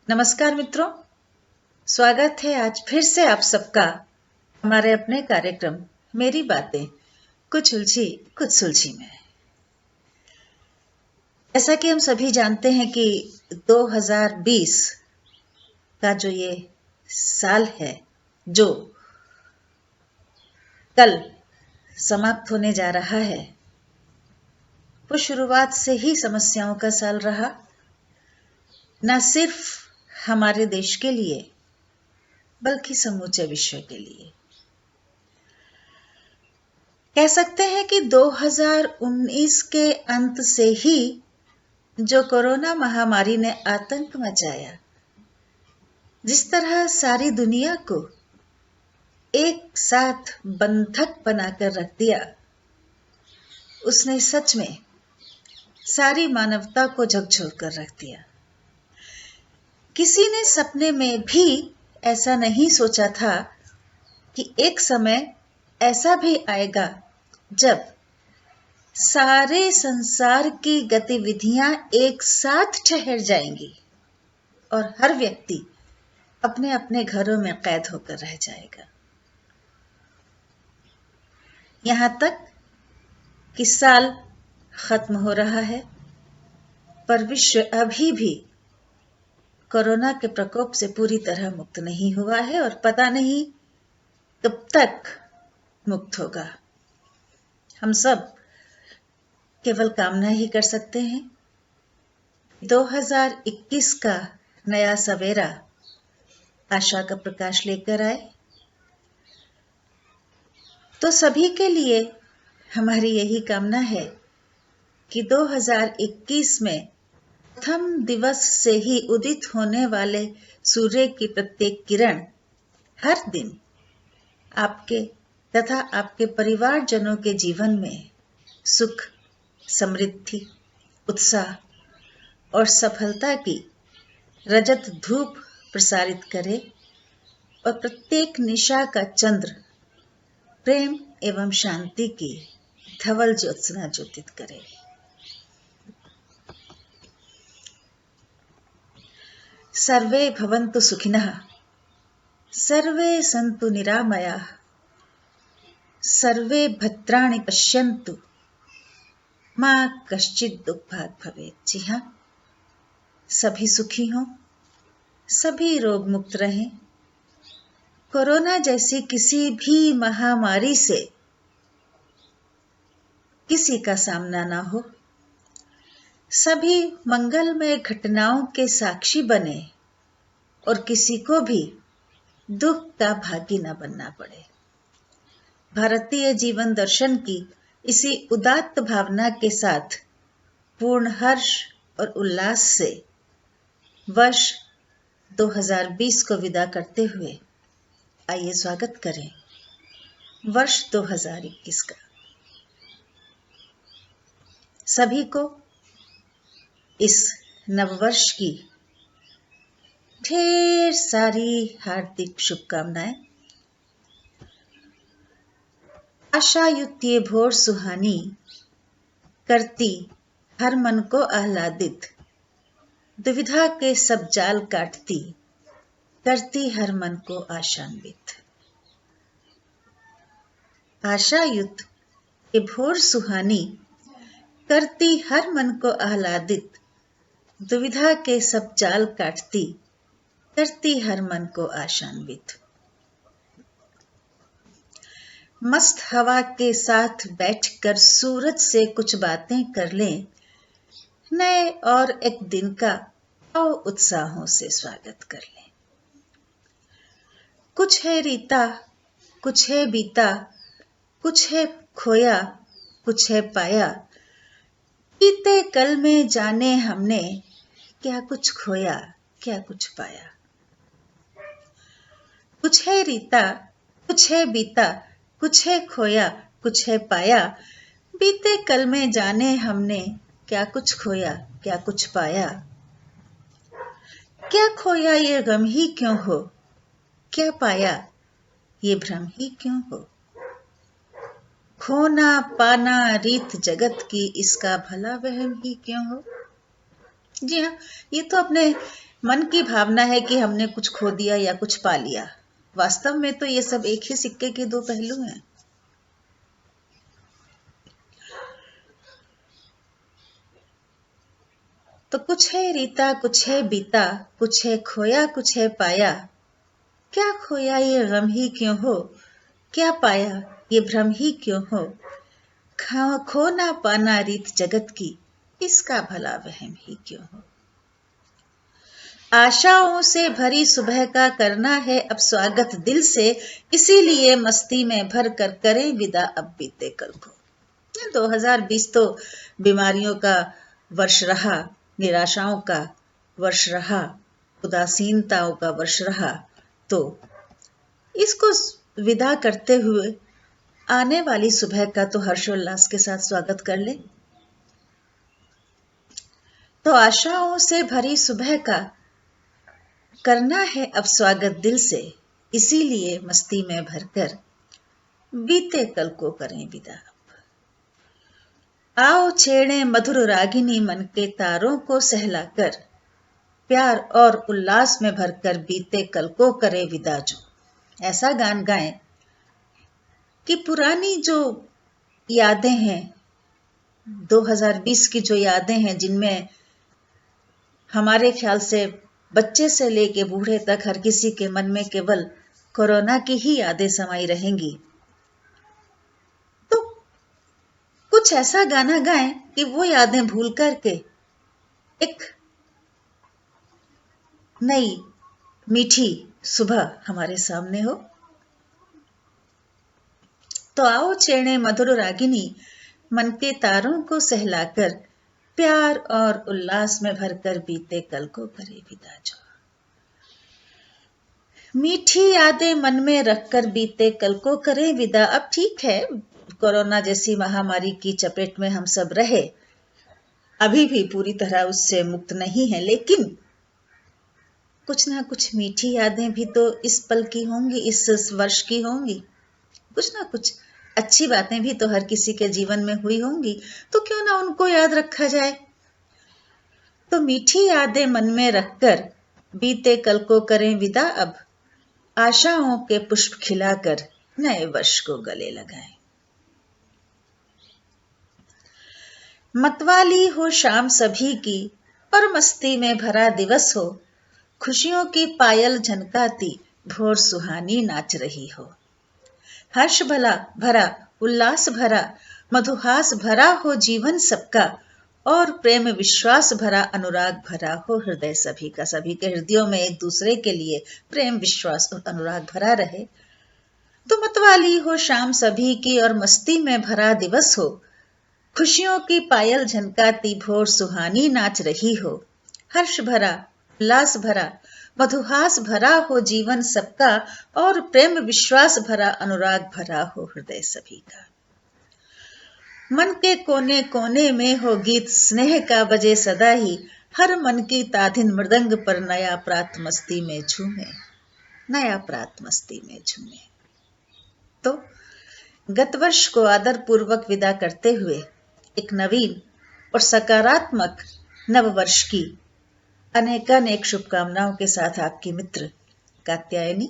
नमस्कार मित्रों, स्वागत है आज फिर से आप सबका हमारे अपने कार्यक्रम मेरी बातें कुछ उलझी कुछ सुलझी में। जैसा कि हम सभी जानते हैं कि 2020 का जो ये साल है, जो कल समाप्त होने जा रहा है, वो शुरुआत से ही समस्याओं का साल रहा। न सिर्फ हमारे देश के लिए बल्कि समूचे विश्व के लिए। कह सकते हैं कि 2019 के अंत से ही जो कोरोना महामारी ने आतंक मचाया, जिस तरह सारी दुनिया को एक साथ बंधक बनाकर रख दिया, उसने सच में सारी मानवता को झकझोर कर रख दिया। किसी ने सपने में भी ऐसा नहीं सोचा था कि एक समय ऐसा भी आएगा जब सारे संसार की गतिविधियां एक साथ ठहर जाएंगी और हर व्यक्ति अपने अपने घरों में कैद होकर रह जाएगा। यहां तक कि साल खत्म हो रहा है, पर विश्व अभी भी कोरोना के प्रकोप से पूरी तरह मुक्त नहीं हुआ है और पता नहीं कब तक मुक्त होगा। हम सब केवल कामना ही कर सकते हैं 2021 का नया सवेरा आशा का प्रकाश लेकर आए। तो सभी के लिए हमारी यही कामना है कि 2021 में प्रथम दिवस से ही उदित होने वाले सूर्य की प्रत्येक किरण हर दिन आपके तथा आपके परिवारजनों के जीवन में सुख, समृद्धि, उत्साह और सफलता की रजत धूप प्रसारित करे और प्रत्येक निशा का चंद्र प्रेम एवं शांति की धवल ज्योत्सना ज्योतित करे। सर्वे भवन्तु सुखिनः, सर्वे सन्तु निरामयाः, सर्वे भद्राणि पश्यन्तु, मां कश्चित् दुःखभाग् भवेत्। जी हाँ, सभी सुखी हों, सभी रोग मुक्त रहें, कोरोना जैसी किसी भी महामारी से किसी का सामना ना हो, सभी मंगलमय घटनाओं के साक्षी बने और किसी को भी दुख का भागी न बनना पड़े। भारतीय जीवन दर्शन की इसी उदात्त भावना के साथ पूर्ण हर्ष और उल्लास से वर्ष 2020 को विदा करते हुए आइए स्वागत करें वर्ष 2021 का। सभी को इस नववर्ष की ढेर सारी हार्दिक शुभकामनाएं। आशायुक्त ये भोर सुहानी करती हर मन को आह्लादित, दुविधा के सब जाल काटती करती हर मन को आशान्वित। आशायुक्त ये भोर सुहानी करती हर मन को आह्लादित, दुविधा के सब जाल काटती करती हर मन को आशान्वित। मस्त हवा के साथ बैठकर सूरज से कुछ बातें कर लें, नए और एक दिन का आओ उत्साहों से स्वागत कर लें। कुछ है रीता, कुछ है बीता, कुछ है खोया, कुछ है पाया, बीते कल में जाने हमने क्या कुछ खोया क्या कुछ पाया। कुछ है रीता, कुछ है बीता, कुछ है खोया, कुछ है पाया, बीते कल में जाने हमने क्या कुछ खोया क्या कुछ पाया। क्या खोया ये गम ही क्यों हो, क्या पाया ये भ्रम ही क्यों हो। खोना पाना रीत जगत की, इसका भला वहम ही क्यों हो। जी हाँ, ये तो अपने मन की भावना है कि हमने कुछ खो दिया या कुछ पा लिया। वास्तव में तो ये सब एक ही सिक्के के दो पहलू हैं। तो कुछ है रीता, कुछ है बीता, कुछ है खोया, कुछ है पाया। क्या खोया ये गम ही क्यों हो, क्या पाया ये भ्रम ही क्यों हो। खो ना पाना रीत जगत की, इसका भला वहम ही क्यों हो। आशाओं से भरी सुबह का करना है अब स्वागत दिल से, इसीलिए मस्ती में भर कर करें विदा अब बीते कल को। 2020 तो बीमारियों का वर्ष रहा, निराशाओं का वर्ष रहा, उदासीनताओं का वर्ष रहा। तो इसको विदा करते हुए आने वाली सुबह का तो हर्षोल्लास के साथ स्वागत कर ले। तो आशाओं से भरी सुबह का करना है अब स्वागत दिल से, इसीलिए मस्ती में भरकर बीते कल को करें विदा। आओ छेड़े मधुर रागिनी मन के तारों को सहलाकर, प्यार और उल्लास में भरकर बीते कल को करे विदा। जो ऐसा गान गाएं कि पुरानी जो यादें हैं, 2020 की जो यादें हैं, जिनमें हमारे ख्याल से बच्चे से लेके बूढ़े तक हर किसी के मन में केवल कोरोना की ही यादें समाई रहेंगी। तो कुछ ऐसा गाना गाएं कि वो यादें भूल करके एक नई मीठी सुबह हमारे सामने हो। तो आओ छेड़े मधुर रागिनी मन के तारों को सहलाकर, प्यार और उल्लास में भरकर बीते कल को करे विदा। जो मीठी यादें मन में रखकर बीते कल को करें विदा। अब ठीक है, कोरोना जैसी महामारी की चपेट में हम सब रहे, अभी भी पूरी तरह उससे मुक्त नहीं है, लेकिन कुछ ना कुछ मीठी यादें भी तो इस पल की होंगी, इस वर्ष की होंगी। कुछ ना कुछ अच्छी बातें भी तो हर किसी के जीवन में हुई होंगी, तो क्यों ना उनको याद रखा जाए। तो मीठी यादें मन में रखकर बीते कल को करें विदा। अब आशाओं के पुष्प खिलाकर नए वर्ष को गले लगाएं। मतवाली हो शाम सभी की और मस्ती में भरा दिवस हो, खुशियों की पायल झनकाती भोर सुहानी नाच रही हो। हर्ष भला भरा, उल्लास भरा, मधुहास भरा हो जीवन सबका, और प्रेम विश्वास भरा, अनुराग भरा हो हृदय सभी का। सभी के हृदयों में एक दूसरे के लिए प्रेम विश्वास और अनुराग भरा रहे। तो मतवाली हो शाम सभी की और मस्ती में भरा दिवस हो, खुशियों की पायल झनकाती भोर सुहानी नाच रही हो। हर्ष भरा, उल्लास भरा, मधुहास भरा हो जीवन सबका, और प्रेम विश्वास भरा, अनुराग भरा हो हृदय सभी का। मन के कोने कोने में हो गीत स्नेह का बजे सदा ही, हर मन की ताधिन मृदंग पर नया प्रात मस्ती में झूमे, नया प्रात मस्ती में झूमे। तो गत वर्ष को आदर पूर्वक विदा करते हुए एक नवीन और सकारात्मक नव वर्ष की अनेकानेक शुभकामनाओं के साथ आपकी मित्र कात्यायनी